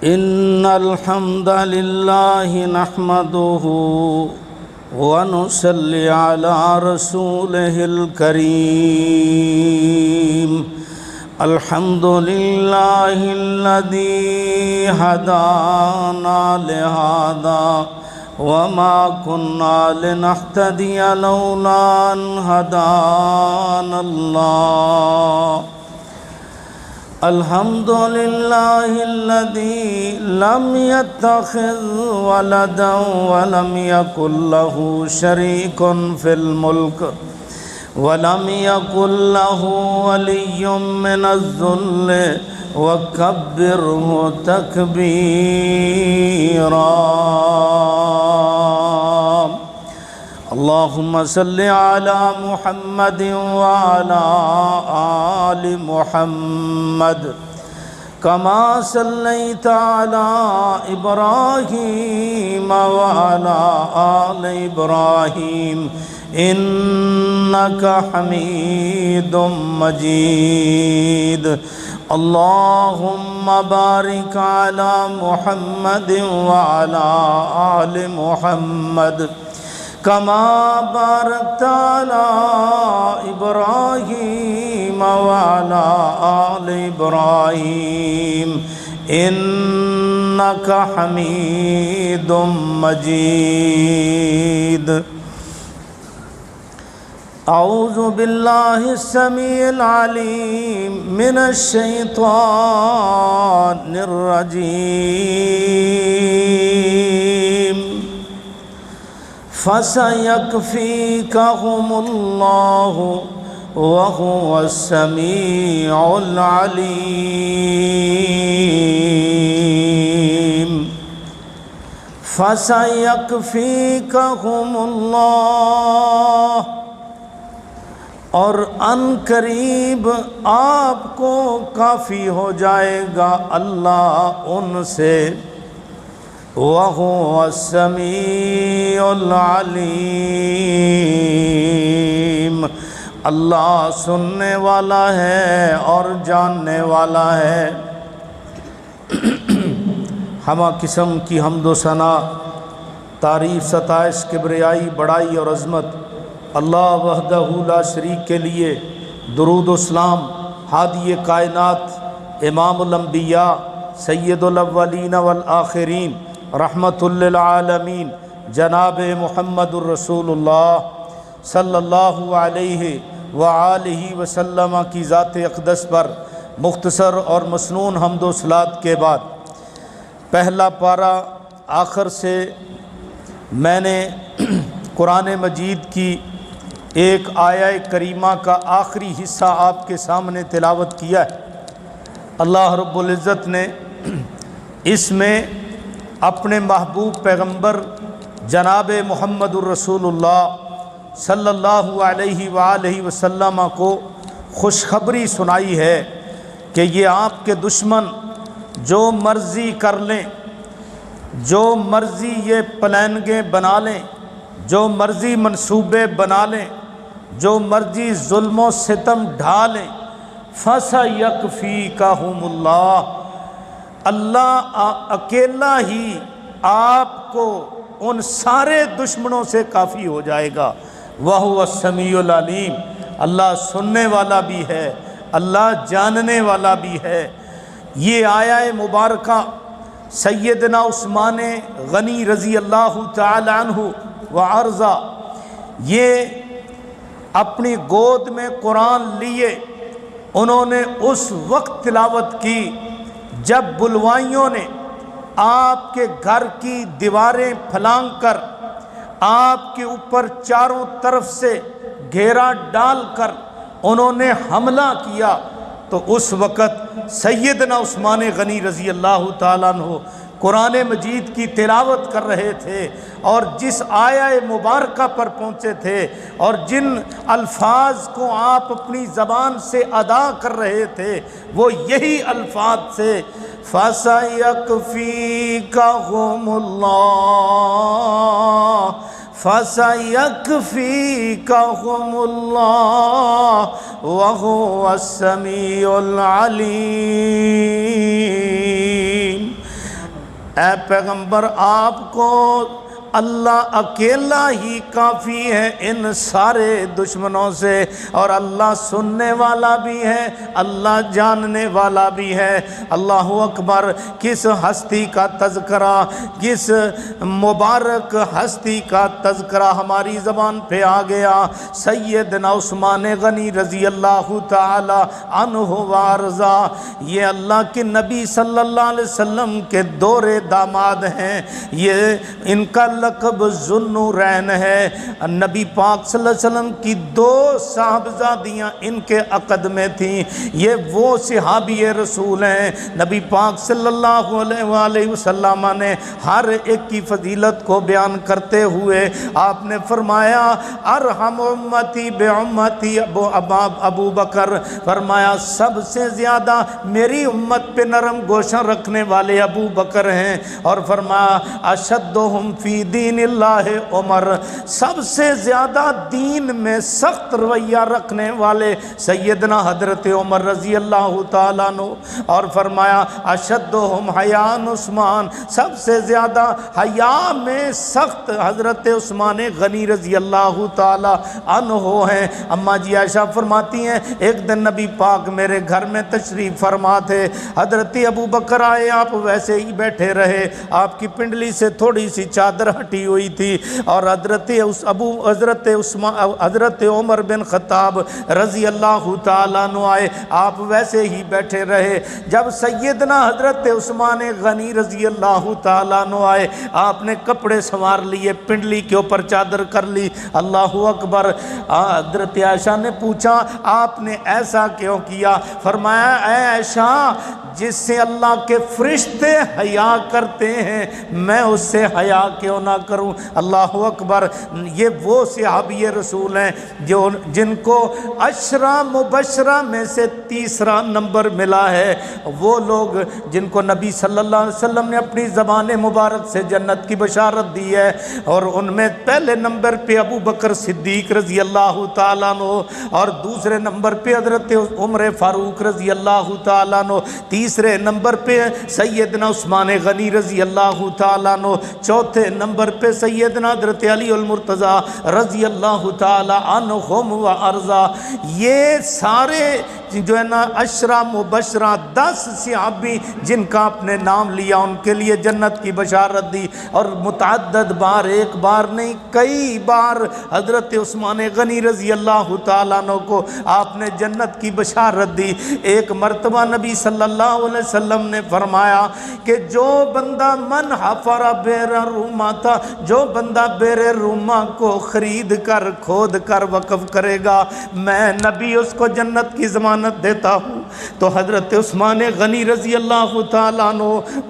إن الحمد لله نحمده ونصلي على رسوله الكريم. الحمد لله الذي هدانا لهذا وما كنا لنهتدي لولا أن هدانا الله. الحمد لله الذي لم يتخذ ولدا ولم يكن له شريك في الملك ولم يكن له ولي من الذل وكبره تكبيرا. اللهم صل على محمد وعلى آل محمد كما صليت على إبراهيم وعلى آل إبراهيم إنك حميد مجيد. اللهم بارك على محمد وعلى آل محمد كما باركت على إبراهيم وعلى آل إبراهيم إنك حميد مجيد. أعوذ بالله السميع العليم من الشيطان الرجيم. فسيكفيكهم الله وهو السميع العليم. فسيكفيكهم الله، اور ان قریب آپ کو کافی ہو جائے گا اللہ ان سے. وَهُوَ السَّمِيعُ الْعَلِيمُ، اللہ سننے والا ہے اور جاننے والا ہے. ہمہ قسم کی حمد و ثنا، تعریف، ستائش، کبریائی، بڑائی اور عظمت اللہ وحدہ لا شریک کے لیے. درود و سلام ہادی کائنات، امام الانبیاء، سید الاولین والآخرین، رحمت للعالمین، جناب محمد الرسول اللہ صلی اللہ علیہ وآلہ وسلم کی ذات اقدس پر مختصر اور مسنون حمد و صلات کے بعد پہلا پارہ آخر سے میں نے قرآن مجید کی ایک آیہ کریمہ کا آخری حصہ آپ کے سامنے تلاوت کیا ہے. اللہ رب العزت نے اس میں اپنے محبوب پیغمبر جناب محمد الرسول اللہ صلی اللہ علیہ وآلہ وسلم کو خوشخبری سنائی ہے کہ یہ آپ کے دشمن جو مرضی کر لیں، جو مرضی یہ پلاننگیں بنا لیں، جو مرضی منصوبے بنا لیں، جو مرضی ظلم و ستم ڈھالیں، فَسَيَكْفِيكَهُمُ اللَّهُ، اللہ اکیلا ہی آپ کو ان سارے دشمنوں سے کافی ہو جائے گا. وَهُوَ السَّمِيعُ الْعَلِيمُ، اللہ سننے والا بھی ہے، اللہ جاننے والا بھی ہے. یہ آیہ مبارکہ سیدنا عثمان غنی رضی اللہ تعالی عنہ وعرضہ یہ اپنی گود میں قرآن لیے انہوں نے اس وقت تلاوت کی جب بلوائیوں نے آپ کے گھر کی دیواریں پھلانگ کر آپ کے اوپر چاروں طرف سے گھیرا ڈال کر انہوں نے حملہ کیا. تو اس وقت سیدنا عثمان غنی رضی اللہ تعالیٰ عنہ قرآن مجید کی تلاوت کر رہے تھے اور جس آیہ مبارکہ پر پہنچے تھے اور جن الفاظ کو آپ اپنی زبان سے ادا کر رہے تھے وہ یہی الفاظ تھے. فَسَيَكْفِيكَهُمُ اللَّهُ فَسَيَكْفِيكَهُمُ اللَّهُ وَهُوَ السَّمِيعُ الْعَلِيمُ. اے پیغمبر آپ کو اللہ اکیلا ہی کافی ہے ان سارے دشمنوں سے، اور اللہ سننے والا بھی ہے، اللہ جاننے والا بھی ہے۔ اللہ اکبر! کس ہستی کا تذکرہ، کس مبارک ہستی کا تذکرہ ہماری زبان پہ آ گیا، سیدنا عثمان غنی رضی اللہ تعالی عنہ وارضا۔ یہ اللہ کے نبی صلی اللہ علیہ وسلم کے دور داماد ہیں، یہ ان کا لقب ذوالنورین ہے۔ نبی پاک صلی اللہ علیہ وسلم کی 2 صاحبزادیاں ان کے عقد میں تھیں، یہ وہ صحابی رسول ہیں۔ نبی پاک صلی اللہ علیہ وسلم نے ہر ایک کی فضیلت کو بیان کرتے ہوئے آپ نے فرمایا ارحم امتی بامتی ابو بکر، فرمایا سب سے زیادہ میری امت پہ نرم گوشہ رکھنے والے ابو بکر ہیں، اور فرمایا اشدہم فی دین اللہ عمر، سب سے زیادہ دین میں سخت رویہ رکھنے والے سیدنا حضرت عمر رضی اللہ تعالیٰ عنہ، اور فرمایا اشدہم حیاء عثمان، سب سے زیادہ حیا میں سخت حضرت عثمان غنی رضی اللہ تعالیٰ عنہ ہیں۔ اماں جی عائشہ فرماتی ہیں ایک دن نبی پاک میرے گھر میں تشریف فرما تھے، حضرت ابو بکر آئے، آپ ویسے ہی بیٹھے رہے، آپ کی پنڈلی سے تھوڑی سی چادر ہٹی ہوئی تھی، اور حضرت عمر بن خطاب رضی اللہ تعالیٰ عنہ آئے، آپ ویسے ہی بیٹھے رہے۔ جب سیدنا حضرت عثمان غنی رضی اللہ تعالیٰ عنہ آئے، آپ نے کپڑے سنوار لیے، پنڈلی کے اوپر چادر کر لی، اللہ اکبر۔ حضرت عائشہ نے پوچھا آپ نے ایسا کیوں کیا؟ فرمایا اے عائشہ، جس سے اللہ کے فرشتے حیا کرتے ہیں میں اس سے حیا کیوں نہ کروں؟ اللہ اکبر۔ یہ وہ صحابی رسول ہیں جن کو 10 مبشرہ میں سے 3 نمبر ملا ہے، وہ لوگ جن کو نبی صلی اللہ علیہ وسلم نے اپنی زبان مبارک سے جنت کی بشارت دی ہے، اور ان میں پہلے نمبر پہ ابو بکر صدیق رضی اللہ تعالیٰ عنہ، اور دوسرے نمبر پہ حضرت عمر فاروق رضی اللہ تعالیٰ عنہ، تیسرے نمبر پہ سیدنا عثمان غنی رضی اللہ تعالیٰ عنہ، چوتھے نمبر پہ سیدنا حضرت علی المرتضیٰ رضی اللہ تعالیٰ عنہم و ارضا۔ یہ سارے جو ہے نا 10 مبشرہ 10 صحابی جن کا آپ نے نام لیا، ان کے لیے جنت کی بشارت دی، اور متعدد بار، ایک بار نہیں کئی بار حضرت عثمان غنی رضی اللہ تعالیٰ عنہ کو آپ نے جنت کی بشارت دی۔ ایک مرتبہ نبی صلی اللہ علیہ وسلم نے فرمایا کہ جو بندہ من حفر بئر روما تھا، جو بندہ بئر روما کو خرید کر کھود کر وقف کرے گا، میں نبی اس کو جنت کی ضمانت دیتا ہوں۔ تو حضرت عثمان غنی رضی اللہ تعالیٰ عنہ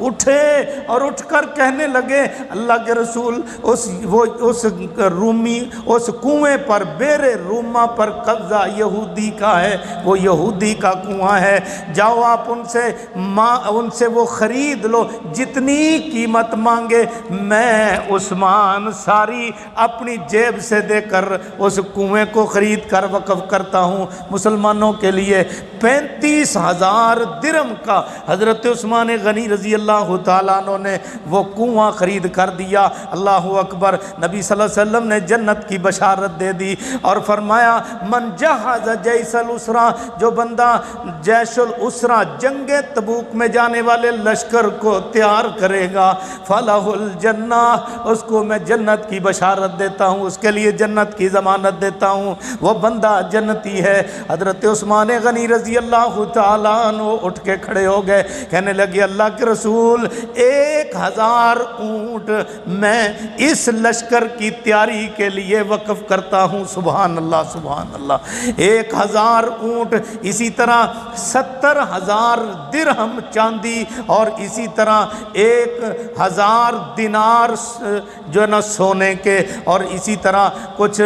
اٹھے اور اٹھ کر کہنے لگے اللہ کے رسول، اس رومی اس کنویں پر، بئر روما پر قبضہ یہودی کا ہے، وہ یہودی کا کنواں ہے، جاؤ آپ ان سے وہ خرید لو، جتنی قیمت مانگے میں عثمان ساری اپنی جیب سے دے کر اس کنویں کو خرید کر وقف کرتا ہوں۔ مسلمانوں کے لیے 35,000 درہم کا حضرت عثمان غنی رضی اللہ تعالیٰ عنہ نے وہ کنواں خرید کر دیا۔ اللہ اکبر۔ نبی صلی اللہ علیہ وسلم نے جنت کی بشارت دے دی، اور فرمایا من جہز جیش الاسرہ، جو بندہ جیش الاسرہ جنگ تبوک میں جانے والے لشکر کو تیار کرے گا، فلہ الجنہ، اس کو میں جنت کی بشارت دیتا ہوں، اس کے لیے جنت کی ضمانت دیتا ہوں، وہ بندہ جنتی ہے۔ حضرت عثمان غنی رضی اللہ تعالیٰ عنہ اٹھ کے کھڑے ہو گئے، کہنے لگے اللہ کے رسول 1000 اونٹ میں اس لشکر کی تیاری کے لیے وقف کرتا ہوں۔ سبحان اللہ، سبحان اللہ۔ 1000 اونٹ، اسی طرح 70,000 درہم چاندی، اور اسی طرح 1000 دینار جو ہے نا سونے کے، اور اسی طرح کچھ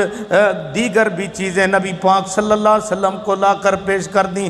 دیگر بھی چیزیں نبی پاک صلی اللہ علیہ وسلم کو لا کر پیش کر دیں۔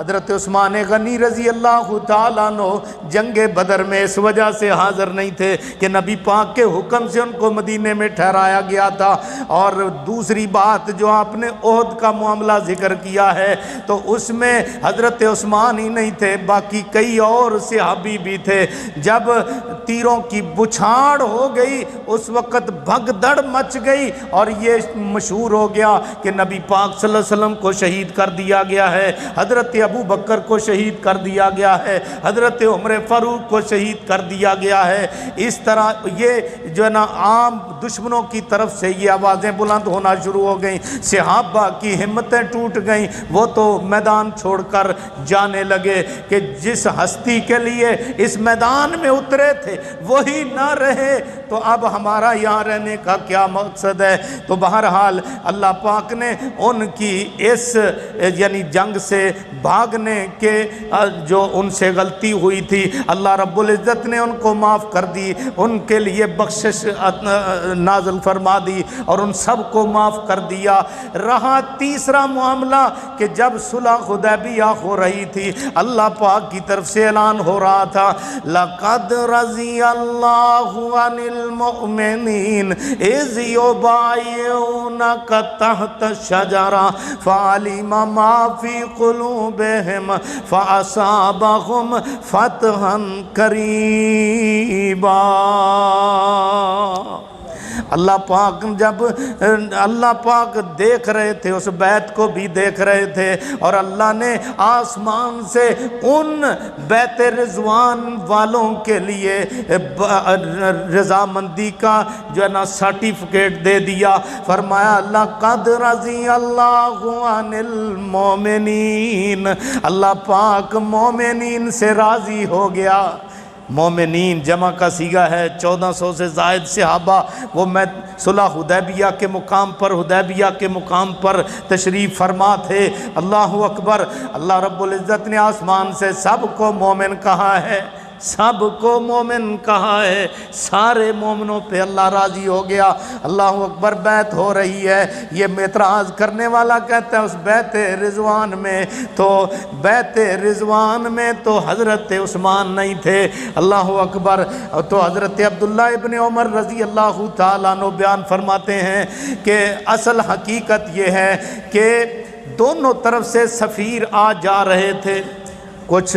حضرت عثمان غنی رضی اللہ تعالیٰ عنہ جنگ بدر میں اس وجہ سے حاضر نہیں تھے کہ نبی پاک کے حکم سے ان کو مدینے میں ٹھہرایا گیا تھا۔ اور دوسری بات جو آپ نے احد کا معاملہ ذکر کیا ہے تو اس میں حضرت عثمان ہی نہیں تھے، باقی کئی اور صحابی بھی تھے۔ جب تیروں کی بچھاڑ ہو گئی اس وقت بھگدڑ مچ گئی اور یہ مشہور ہو گیا کہ نبی پاک صلی اللہ علیہ وسلم کو شہید کر دیا گیا ہے، حضرت ابو بکر کو شہید کر دیا گیا ہے، حضرت عمر فاروق کو شہید کر دیا گیا ہے۔ اس طرح یہ جو ہے نا عام دشمنوں کی طرف سے یہ آوازیں بلند ہونا شروع ہو گئیں، صحابہ کی ہمتیں ٹوٹ گئیں، وہ تو میدان چھوڑ کر جانے لگے کہ جس ہستی کے لیے اس میدان میں اترے تھے وہی نہ رہے تو اب ہمارا یہاں رہنے کا کیا مقصد ہے۔ تو بہرحال اللہ پاک نے ان کی اس یعنی جنگ سے بھاگنے کے جو ان سے غلطی ہوئی تھی اللہ رب العزت نے ان کو معاف کر دی، ان کے لیے بخشش نازل فرما دی اور ان سب کو معاف کر دیا۔ رہا تیسرا معاملہ کہ جب صلح حدیبیہ ہو رہی تھی اللہ پاک کی طرف سے اعلان ہو رہا تھا لَقَدْ رَضِيَ اللَّهُ عَنِ الْمُؤْمِنِينَ إِذْ يُبَايِعُونَكَ تَحْتَ الشَّجَرَةِ فَعَلِمَ مَا فِي قُلُوبِهِمْ فَأَصَابَهُمْ فَتْحًا قَرِيبًا۔ اللہ پاک جب اللہ پاک دیکھ رہے تھے اس بیت کو بھی دیکھ رہے تھے اور اللہ نے آسمان سے ان بیت رضوان والوں کے لیے رضامندی کا جو ہے نا سرٹیفکیٹ دے دیا۔ فرمایا لَقَدْ رَضِيَ اللَّهُ عَنِ الْمُؤْمِنِينَ، اللہ پاک مومنین سے راضی ہو گیا۔ مومنین جمع کا صیغہ ہے، 1400 سے زائد صحابہ وہ میں صلح حدیبیہ کے مقام پر تشریف فرما تھے۔ اللہ اکبر۔ اللہ رب العزت نے آسمان سے سب کو مومن کہا ہے، سب کو مومن کہا ہے، سارے مومنوں پہ اللہ راضی ہو گیا۔ اللہ اکبر۔ بیعت ہو رہی ہے، یہ اعتراض کرنے والا کہتا ہے اس بیعت رضوان میں تو حضرت عثمان نہیں تھے۔ اللہ اکبر۔ تو حضرت عبداللہ ابن عمر رضی اللہ تعالیٰ عنہ بیان فرماتے ہیں کہ اصل حقیقت یہ ہے کہ دونوں طرف سے سفیر آ جا رہے تھے، کچھ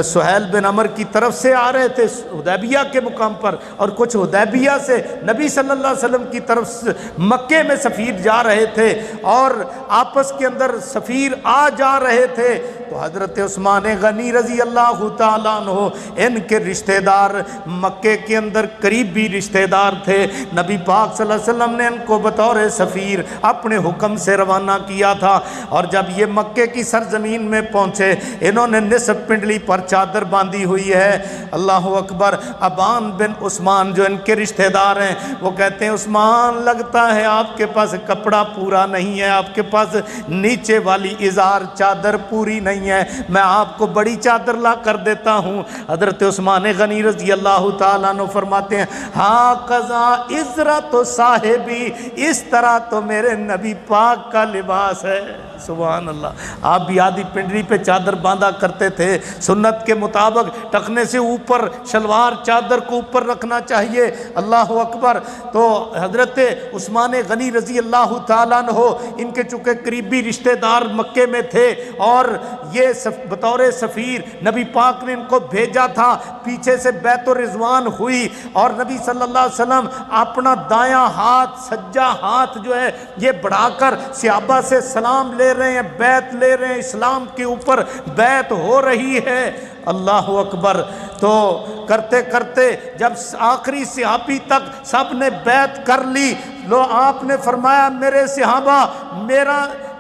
سہیل بن عمر کی طرف سے آ رہے تھے حدیبیہ کے مقام پر اور کچھ حدیبیہ سے نبی صلی اللہ علیہ وسلم کی طرف سے مکے میں سفیر جا رہے تھے اور آپس کے اندر سفیر آ جا رہے تھے۔ تو حضرت عثمان غنی رضی اللہ تعالیٰ عنہ ان کے رشتہ دار مکے کے اندر قریبی رشتہ دار تھے، نبی پاک صلی اللہ علیہ وسلم نے ان کو بطور سفیر اپنے حکم سے روانہ کیا تھا۔ اور جب یہ مکے کی سرزمین میں پہنچے انہوں نے نصف پنڈلی پر چادر باندھی ہوئی ہے۔ اللہ اکبر۔ ابان بن عثمان جو ان کے رشتہ دار ہیں وہ کہتے ہیں عثمان لگتا ہے آپ کے پاس کپڑا پورا نہیں ہے، آپ کے پاس نیچے والی ازار چادر پوری نہیں ہے، میں آپ کو بڑی چادر لا کر دیتا ہوں۔ حضرت عثمان غنی رضی اللہ تعالیٰ عنہ فرماتے ہیں ہاں قضا عزرت و صاحبی، اس طرح تو میرے نبی پاک کا لباس ہے۔ سبحان اللہ۔ آپ بھی آدھی پنڈری پہ چادر باندھا کرتے تھے، سنت کے مطابق ٹخنے سے اوپر شلوار چادر کو اوپر رکھنا چاہیے۔ اللہ اکبر۔ تو حضرت عثمان غنی رضی اللہ تعالیٰ عنہ ان کے چونکہ قریبی رشتہ دار مکے میں تھے اور یہ بطور سفیر نبی پاک نے ان کو بھیجا تھا۔ پیچھے سے بیعت الرضوان ہوئی اور نبی صلی اللہ علیہ وسلم اپنا دایاں ہاتھ سجا ہاتھ جو ہے یہ بڑھا کر صحابہ سے سلام لے رہے ہیں، بیعت لے رہے ہیں، اسلام کے اوپر بیعت ہو رہی ہے۔ اللہ اکبر۔ تو کرتے کرتے جب آخری صحابی تک سب نے بیعت کر لی، لو آپ نے فرمایا میرے صحابہ،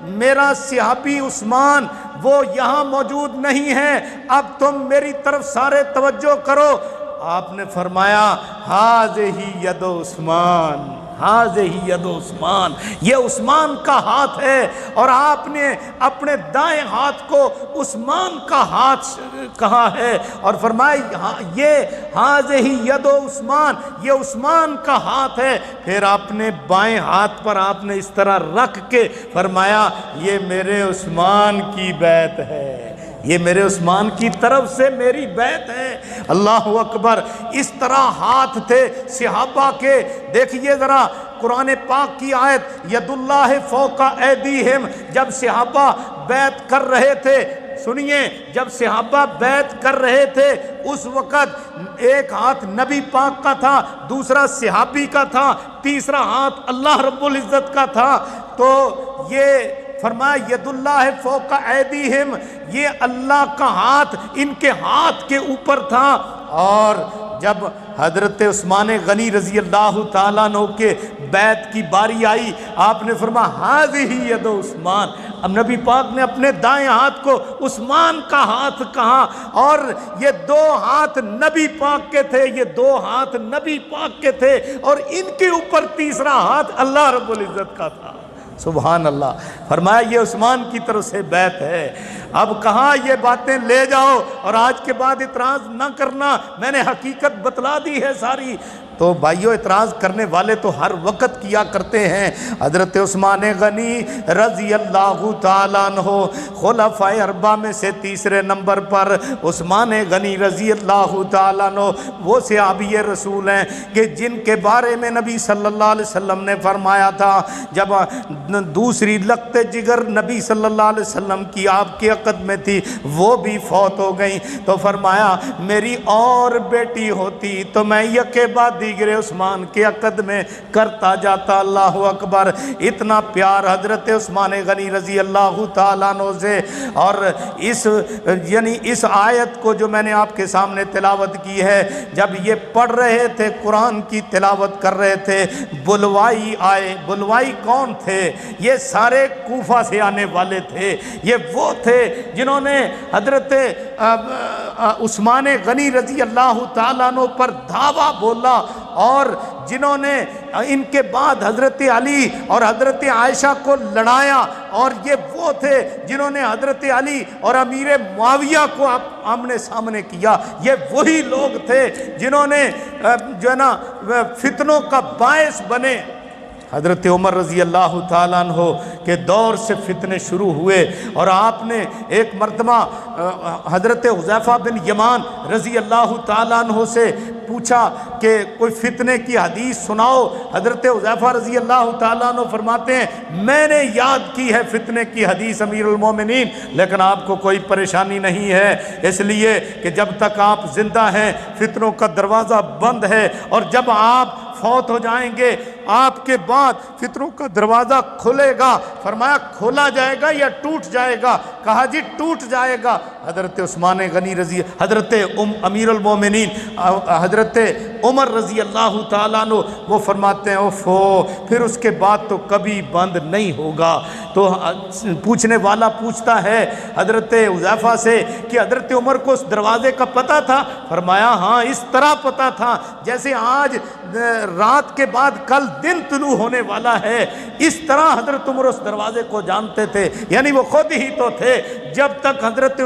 میرا صحابی عثمان وہ یہاں موجود نہیں ہے، اب تم میری طرف سارے توجہ کرو۔ آپ نے فرمایا ہذہ ید عثمان، ہذہ ید عثمان، یہ عثمان کا ہاتھ ہے۔ اور آپ نے اپنے دائیں ہاتھ کو عثمان کا ہاتھ کہا ہے اور فرمایا یہ ہذہ ید عثمان، یہ عثمان کا ہاتھ ہے۔ پھر آپ نے بائیں ہاتھ پر آپ نے اس طرح رکھ کے فرمایا یہ میرے عثمان کی بیعت ہے۔ یہ میرے عثمان کی طرف سے میری بیعت ہے۔ اللہ اکبر۔ اس طرح ہاتھ تھے صحابہ کے۔ دیکھیے ذرا قرآن پاک کی آیت ید اللہ فوق ایدیہم، جب صحابہ بیعت کر رہے تھے، سنیے، جب صحابہ بیعت کر رہے تھے اس وقت ایک ہاتھ نبی پاک کا تھا، دوسرا صحابی کا تھا، تیسرا ہاتھ اللہ رب العزت کا تھا۔ تو یہ فرمایا ید اللہ فوق ایدیہم، یہ اللہ کا ہاتھ ان کے ہاتھ کے اوپر تھا۔ اور جب حضرت عثمان غنی رضی اللہ تعالیٰ عنہ کے بیعت کی باری آئی، آپ نے فرمایا ھذہ ید عثمان، اب نبی پاک نے اپنے دائیں ہاتھ کو عثمان کا ہاتھ کہا، اور یہ دو ہاتھ نبی پاک کے تھے، یہ دو ہاتھ نبی پاک کے تھے، اور ان کے اوپر تیسرا ہاتھ اللہ رب العزت کا تھا۔ سبحان اللہ۔ فرمایا یہ عثمان کی طرف سے بیعت ہے۔ اب کہاں یہ باتیں لے جاؤ اور آج کے بعد اعتراض نہ کرنا، میں نے حقیقت بتلا دی ہے ساری۔ تو بھائیو، اعتراض کرنے والے تو ہر وقت کیا کرتے ہیں۔ حضرت عثمان غنی رضی اللہ تعالیٰ عنہ خلفائے اربعہ میں سے تیسرے نمبر پر عثمان غنی رضی اللہ تعالیٰ عنہ وہ صحابی رسول ہیں کہ جن کے بارے میں نبی صلی اللہ علیہ وسلم نے فرمایا تھا، جب دوسری لقط جگر نبی صلی اللہ علیہ وسلم کی آپ کے عقد میں تھی، وہ بھی فوت ہو گئیں، تو فرمایا میری اور بیٹی ہوتی تو میں یکے بعد دیگر عثمان کے عقد میں کرتا جاتا۔ اللہ اکبر۔ اتنا پیار حضرت عثمان غنی رضی اللہ تعالیٰ عنہ سے۔ اور اس آیت کو جو میں نے آپ کے سامنے تلاوت کی ہے، جب یہ پڑھ رہے تھے، قرآن کی تلاوت کر رہے تھے، بلوائی آئے۔ بلوائی کون تھے؟ یہ سارے کوفہ سے آنے والے تھے۔ یہ وہ تھے جنہوں نے حضرت عثمان غنی رضی اللہ تعالیٰ عنہ پر دعویٰ بولا، اور جنہوں نے ان کے بعد حضرت علی اور حضرت عائشہ کو لڑایا، اور یہ وہ تھے جنہوں نے حضرت علی اور امیر معاویہ کو آمنے سامنے کیا۔ یہ وہی لوگ تھے جنہوں نے جو ہے نا فتنوں کا باعث بنے۔ حضرت عمر رضی اللہ تعالیٰ عنہ کے دور سے فتنے شروع ہوئے، اور آپ نے ایک مرتبہ حضرت حذیفہ بن یمان رضی اللہ تعالیٰ عنہ سے پوچھا کہ کوئی فتنے کی حدیث سناؤ۔ حضرت حذیفہ رضی اللہ تعالیٰ عنہ فرماتے ہیں میں نے یاد کی ہے فتنے کی حدیث امیر المومنین، لیکن آپ کو کوئی پریشانی نہیں ہے، اس لیے کہ جب تک آپ زندہ ہیں فتنوں کا دروازہ بند ہے، اور جب آپ فوت ہو جائیں گے آپ کے بعد فتنوں کا دروازہ کھلے گا۔ فرمایا کھولا جائے گا یا ٹوٹ جائے گا؟ کہا جی ٹوٹ جائے گا۔ حضرت عثمان غنی رضی، حضرت امیر المومنین حضرت عمر رضی اللہ تعالیٰ عنہ وہ فرماتے ہیں اوفو، پھر اس کے بعد تو کبھی بند نہیں ہوگا۔ تو پوچھنے والا پوچھتا ہے حضرت حذیفہ سے کہ حضرت عمر کو اس دروازے کا پتہ تھا؟ فرمایا ہاں اس طرح پتہ تھا جیسے آج رات کے بعد کل دن طلوع ہونے والا ہے، اس طرح حضرت عمر اس دروازے کو جانتے تھے۔ یعنی وہ خود ہی تو تھے، جب تک حضرت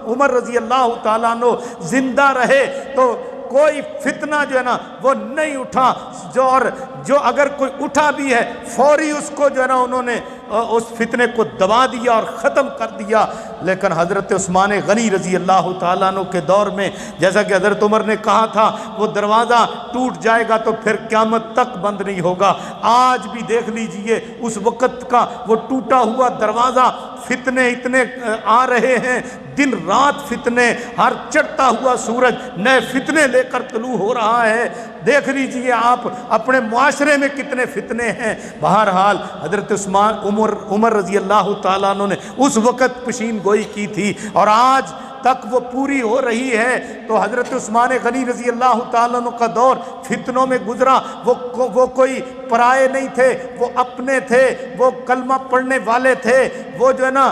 عمر رضی اللہ تعالیٰ عنہ زندہ رہے تو کوئی فتنہ جو ہے نا وہ نہیں اٹھا، جو اگر کوئی اٹھا بھی ہے فوری اس کو جو ہے نا انہوں نے اس فتنے کو دبا دیا اور ختم کر دیا۔ لیکن حضرت عثمان غنی رضی اللہ تعالیٰ عنہ کے دور میں جیسا کہ حضرت عمر نے کہا تھا وہ دروازہ ٹوٹ جائے گا تو پھر قیامت تک بند نہیں ہوگا۔ آج بھی دیکھ لیجئے اس وقت کا وہ ٹوٹا ہوا دروازہ، فتنے اتنے آ رہے ہیں، دن رات فتنے، ہر چڑھتا ہوا سورج نئے فتنے لے کر طلوع ہو رہا ہے۔ دیکھ لیجئے آپ اپنے معاشرے میں کتنے فتنے ہیں۔ بہرحال حضرت عمر رضی اللہ تعالیٰ عنہ نے اس وقت پشین گوئی کی تھی اور آج تک وہ پوری ہو رہی ہے۔ تو حضرت عثمان غنی رضی اللہ تعالیٰ عنہ کا دور فتنوں میں گزرا، وہ کوئی پرائے نہیں تھے، وہ اپنے تھے، وہ کلمہ پڑھنے والے تھے، وہ جو ہے نا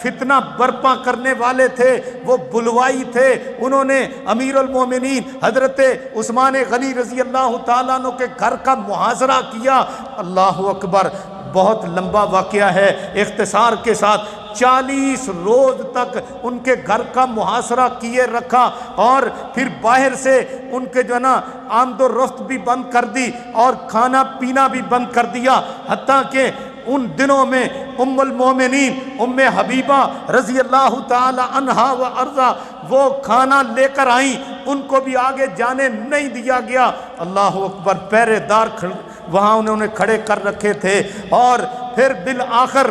فتنہ برپا کرنے والے تھے، وہ بلوائی تھے۔ انہوں نے امیر المومنین حضرت عثمان غنی رضی اللہ تعالیٰ عنہ کے گھر کا محاصرہ کیا۔ اللہ اکبر، بہت لمبا واقعہ ہے، اختصار کے ساتھ 40 روز تک ان کے گھر کا محاصرہ کیے رکھا، اور پھر باہر سے ان کے جو ہے نا آمد و رفت بھی بند کر دی اور کھانا پینا بھی بند کر دیا، حتیٰ کہ ان دنوں میں ام المومنین ام حبیبہ رضی اللہ تعالی عنہا و ارضا وہ کھانا لے کر آئیں، ان کو بھی آگے جانے نہیں دیا گیا۔ اللہ اکبر، پہرے دار وہاں انہوں نے کھڑے کر رکھے تھے، اور پھر بالآخر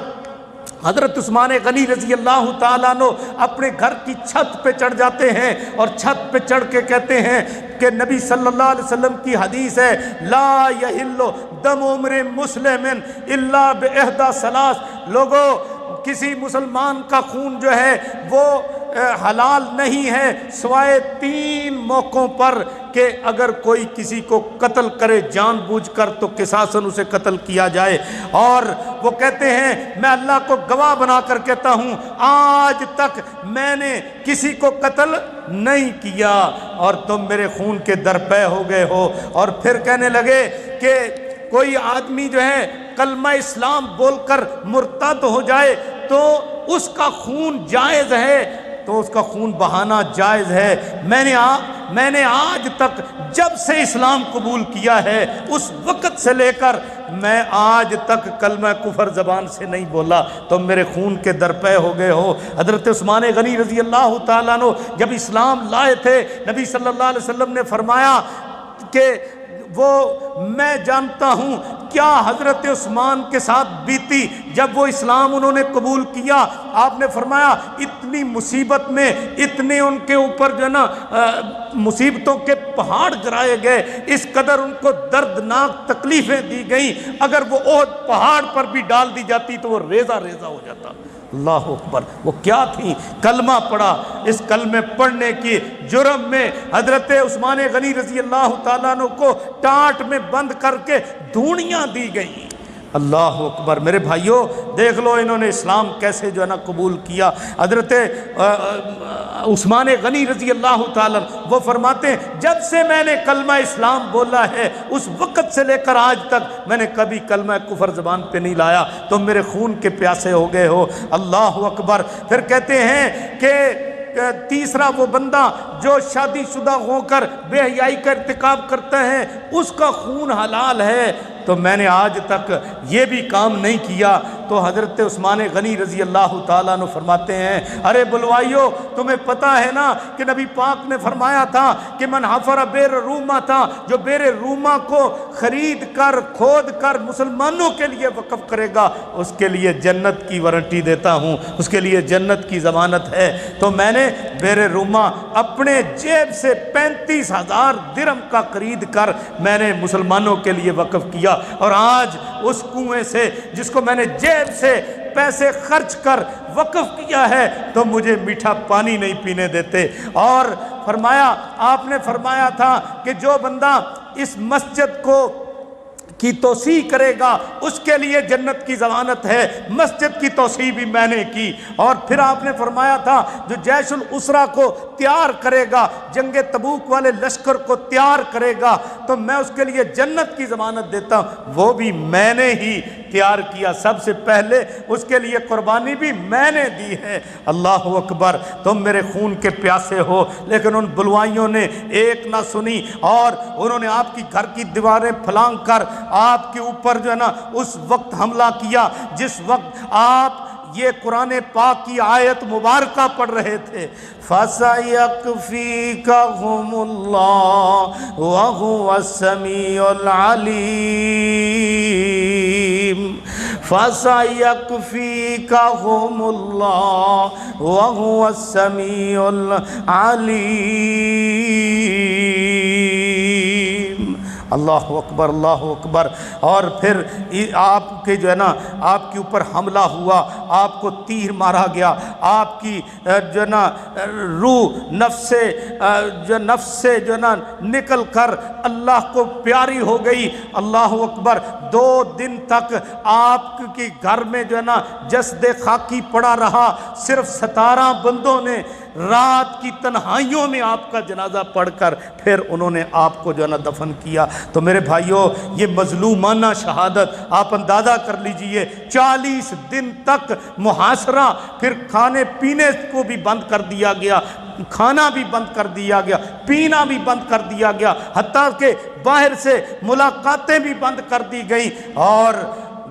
حضرت عثمان غنی رضی اللہ تعالیٰ عنہ اپنے گھر کی چھت پہ چڑھ جاتے ہیں، اور چھت پہ چڑھ کے کہتے ہیں کہ نبی صلی اللہ علیہ وسلم کی حدیث ہے، لا یحل دم امرئ مسلم الا باحدی ثلاث، لوگو کسی مسلمان کا خون جو ہے وہ حلال نہیں ہے سوائے 3 موقعوں پر، کہ اگر کوئی کسی کو قتل کرے جان بوجھ کر تو قصاصاً اسے قتل کیا جائے۔ اور وہ کہتے ہیں میں اللہ کو گواہ بنا کر کہتا ہوں آج تک میں نے کسی کو قتل نہیں کیا، اور تم میرے خون کے درپے ہو گئے ہو۔ اور پھر کہنے لگے کہ کوئی آدمی جو ہے کلمہ اسلام بول کر مرتد ہو جائے تو اس کا خون جائز ہے، تو اس کا خون بہانا جائز ہے۔ میں نے آج تک جب سے اسلام قبول کیا ہے اس وقت سے لے کر میں آج تک کلمہ کفر زبان سے نہیں بولا، تم میرے خون کے درپے ہو گئے ہو۔ حضرت عثمان غنی رضی اللہ تعالیٰ عنہ جب اسلام لائے تھے، نبی صلی اللہ علیہ وسلم نے فرمایا کہ وہ میں جانتا ہوں کیا حضرت عثمان کے ساتھ بیتی جب وہ اسلام انہوں نے قبول کیا۔ آپ نے فرمایا اتنی مصیبت میں، اتنے ان کے اوپر جو ہے نا مصیبتوں کے پہاڑ گرائے گئے، اس قدر ان کو دردناک تکلیفیں دی گئیں، اگر وہ احد پہاڑ پر بھی ڈال دی جاتی تو وہ ریزہ ریزہ ہو جاتا۔ اللہ اکبر، وہ کیا تھی؟ کلمہ پڑھا۔ اس کلمے پڑھنے کی جرم میں حضرت عثمان غنی رضی اللہ تعالیٰ عنہ کو ٹانٹ میں بند کر کے دھونیاں دی گئیں۔ اللہ اکبر، میرے بھائیوں دیکھ لو انہوں نے اسلام کیسے جو ہے نا قبول کیا۔ حضرت عثمان غنی رضی اللہ تعالیٰ وہ فرماتے ہیں جب سے میں نے کلمہ اسلام بولا ہے اس وقت سے لے کر آج تک میں نے کبھی کلمہ کفر زبان پہ نہیں لایا، تم میرے خون کے پیاسے ہو گئے ہو۔ اللہ اکبر۔ پھر کہتے ہیں کہ تیسرا وہ بندہ جو شادی شدہ ہو کر بے حیائی کا ارتکاب کرتا ہے اس کا خون حلال ہے، تو میں نے آج تک یہ بھی کام نہیں کیا۔ تو حضرت عثمان غنی رضی اللہ تعالیٰ عنہ فرماتے ہیں ارے بلوائیو، تمہیں پتہ ہے نا کہ نبی پاک نے فرمایا تھا کہ من حفر بئر روما تھا، جو بئر روما کو خرید کر کھود کر مسلمانوں کے لیے وقف کرے گا اس کے لیے جنت کی وارنٹی دیتا ہوں، اس کے لیے جنت کی ضمانت ہے۔ تو میں نے بئر روما اپنے جیب سے 35,000 درہم کا خرید کر میں نے مسلمانوں کے لیے وقف کیا، اور آج اس کنویں سے جس کو میں نے جیب سے پیسے خرچ کر وقف کیا ہے تو مجھے میٹھا پانی نہیں پینے دیتے۔ اور فرمایا، آپ نے فرمایا تھا کہ جو بندہ اس مسجد کو کی توسیع کرے گا اس کے لیے جنت کی ضمانت ہے، مسجد کی توسیع بھی میں نے کی۔ اور پھر آپ نے فرمایا تھا جو جیش الاسرہ کو تیار کرے گا، جنگ تبوک والے لشکر کو تیار کرے گا تو میں اس کے لیے جنت کی ضمانت دیتا ہوں، وہ بھی میں نے ہی تیار کیا، سب سے پہلے اس کے لیے قربانی بھی میں نے دی ہے۔ اللہ اکبر، تم میرے خون کے پیاسے ہو۔ لیکن ان بلوائیوں نے ایک نہ سنی، اور انہوں نے آپ کی گھر کی دیواریں پھلانگ کر آپ کے اوپر جو ہے نا اس وقت حملہ کیا جس وقت آپ یہ قرآن پاک کی آیت مبارکہ پڑھ رہے تھے، فَسَيَكْفِيكَهُمُ اللَّهُ وَهُوَ السَّمِيعُ الْعَلِيمُ، فَسَيَكْفِيكَهُمُ اللَّهُ وَهُوَ السَّمِيعُ الْعَلِيمُ۔ اللہ اکبر، اللہ اکبر۔ اور پھر آپ کے جو ہے نا آپ کے اوپر حملہ ہوا، آپ کو تیر مارا گیا، آپ کی جو ہے نا روح نفس سے جو ہے نا نکل کر اللہ کو پیاری ہو گئی۔ اللہ اکبر۔ 2 دن تک آپ کے گھر میں جو ہے نا جسد خاکی پڑا رہا، صرف 17 بندوں نے رات کی تنہائیوں میں آپ کا جنازہ پڑھ کر پھر انہوں نے آپ کو جو ہے نا دفن کیا۔ تو میرے بھائیوں یہ مظلومانہ شہادت آپ اندازہ کر لیجئے، 40 دن تک محاصرہ، پھر کھانے پینے کو بھی بند کر دیا گیا، کھانا بھی بند کر دیا گیا، پینا بھی بند کر دیا گیا، حتیٰ کہ باہر سے ملاقاتیں بھی بند کر دی گئیں، اور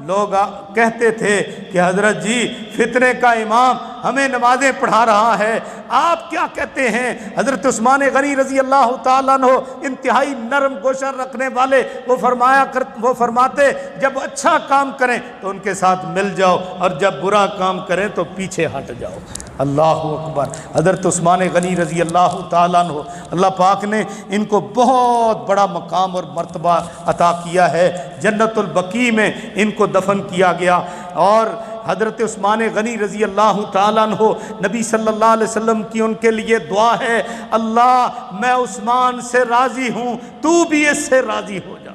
لوگ کہتے تھے کہ حضرت جی فتنے کا امام ہمیں نمازیں پڑھا رہا ہے، آپ کیا کہتے ہیں؟ حضرت عثمان غنی رضی اللہ تعالیٰ عنہ انتہائی نرم گوشر رکھنے والے، وہ فرماتے جب اچھا کام کریں تو ان کے ساتھ مل جاؤ اور جب برا کام کریں تو پیچھے ہٹ جاؤ۔ اللہ اکبر۔ حضرت عثمان غنی رضی اللہ تعالیٰ عنہ، اللہ پاک نے ان کو بہت بڑا مقام اور مرتبہ عطا کیا ہے، جنت البقیع میں ان کو دفن کیا گیا۔ اور حضرت عثمان غنی رضی اللہ تعالیٰ عنہ، نبی صلی اللہ علیہ وسلم کی ان کے لیے دعا ہے، اللہ میں عثمان سے راضی ہوں، تو بھی اس سے راضی ہو جا۔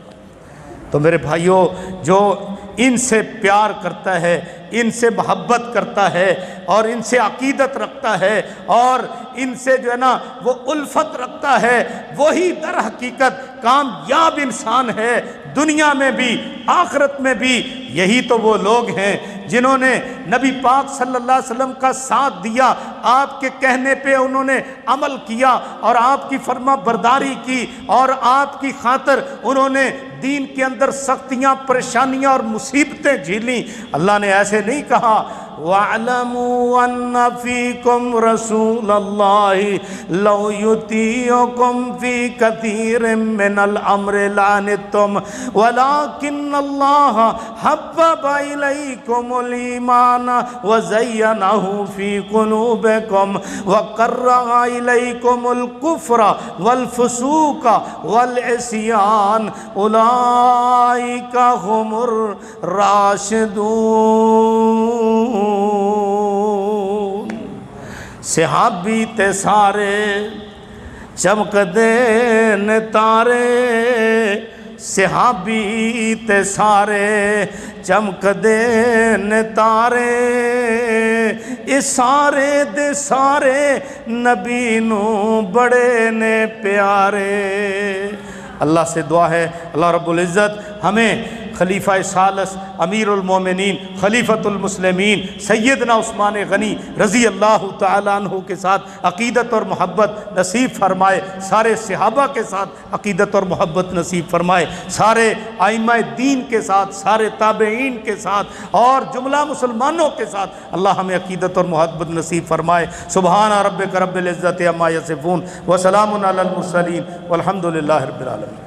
تو میرے بھائیوں، جو ان سے پیار کرتا ہے، ان سے محبت کرتا ہے اور ان سے عقیدت رکھتا ہے اور ان سے جو ہے نا وہ الفت رکھتا ہے، وہی در حقیقت کامیاب انسان ہے، دنیا میں بھی آخرت میں بھی۔ یہی تو وہ لوگ ہیں جنہوں نے نبی پاک صلی اللہ علیہ وسلم کا ساتھ دیا، آپ کے کہنے پہ انہوں نے عمل کیا اور آپ کی فرما برداری کی اور آپ کی خاطر انہوں نے دین کے اندر سختیاں، پریشانیاں اور مصیبتیں جھیلیں۔ اللہ نے ایسے نہیں کہا وَاعْلَمُوا أَنَّ فِيكُمْ رَسُولَ اللَّهِ لَوْ يُطِيعُكُمْ فِي كَثِيرٍ مِّنَ الْأَمْرِ لَعَنِتُّمْ وَلَكِنَّ اللَّهَ حَبَّبَ إِلَيْكُمُ الْإِيمَانَ وَزَيَّنَهُ فِي قُلُوبِكُمْ وَكَرَّهَ إِلَيْكُمُ الْكُفْرَ وَالْفُسُوقَ وَالْعِصْيَانَ أُولَئِكَ هُمُ الرَّاشِدُونَ۔ صحابی تے سارے چمک دین تارے، صحابی تے سارے چمک دین تارے، اے سارے دے سارے نبی نو بڑے نے پیارے۔ اللہ سے دعا ہے اللہ رب العزت ہمیں خلیفہ ثالث امیر المومنین خلیفۃ المسلمین سیدنا عثمان غنی رضی اللہ تعالیٰ عنہ کے ساتھ عقیدت اور محبت نصیب فرمائے، سارے صحابہ کے ساتھ عقیدت اور محبت نصیب فرمائے، سارے ائمہ دین کے ساتھ، سارے تابعین کے ساتھ اور جملہ مسلمانوں کے ساتھ اللہ ہمیں عقیدت اور محبت نصیب فرمائے۔ سبحان ربک رب العزت عما یصفون وسلام علی المرسلین والحمد للہ رب العالمین۔